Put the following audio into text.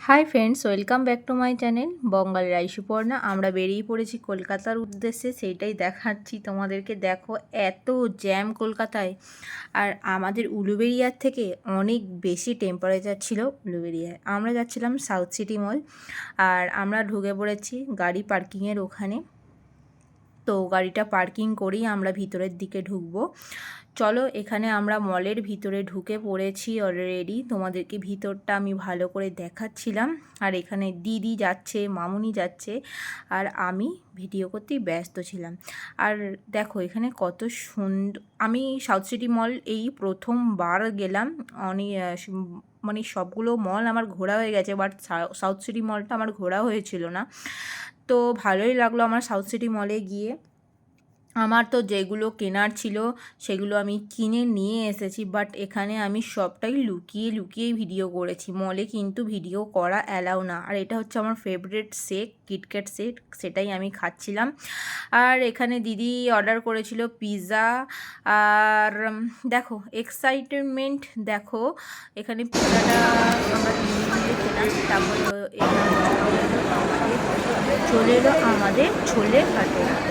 High friends, welcome back to my channel Bangali Raisuparna. আমরা বেরিয়ে পড়েছি কলকাতার উদ্দেশ্যে, সেইটাই দেখাচ্ছি তোমাদেরকে। দেখো এত জ্যাম কলকাতায়। আর আমাদের উলুবেড়িয়ার থেকে অনেক বেশি টেম্পারেচার ছিল উলুবেড়িয়ায়। আমরা যাচ্ছিলাম সাউথ সিটি মল, আর আমরা ঢুকে পড়েছি গাড়ি পার্কিংয়ের ওখানে। তো গাড়িটা পার্কিং করেই আমরা ভিতরের দিকে ঢুকবো। চলো, এখানে আমরা মলের ভিতরে ঢুকে পড়েছি অলরেডি। তোমাদেরকে ভিতরটা আমি ভালো করে দেখাচ্ছিলাম। আর এখানে দিদি যাচ্ছে, মামুনি যাচ্ছে, আর আমি ভিডিও করতেই ব্যস্ত ছিলাম। আর দেখো এখানে কত সুন্দর। আমি সাউথ সিটি মল এই প্রথমবার গেলাম। অনেক মানে সবগুলো মল আমার ঘোরা হয়ে গেছে, বাট সাউথ সিটি মলটা আমার ঘোরা হয়েছিল না। তো ভালোই লাগলো আমার সাউথ সিটি মলে গিয়ে। আমার তো যেগুলো কেনার ছিল সেগুলো আমি কিনে নিয়ে এসেছি, বাট এখানে আমি সবটাই লুকিয়ে লুকিয়েই ভিডিও করেছি। মলে কিন্তু ভিডিও করা অ্যালাউ না। আর এটা হচ্ছে আমার ফেভারিট শেক, কিটক্যাট শেক, সেটাই আমি খাচ্ছিলাম। আর এখানে দিদি অর্ডার করেছিল পিৎজা। আর দেখো এক্সাইটমেন্ট, দেখো এখানে পিৎজাটা আমরা তিনজনে খেলাম। তারপরে চলে এলো আমাদের ছোলে ভাটোরা।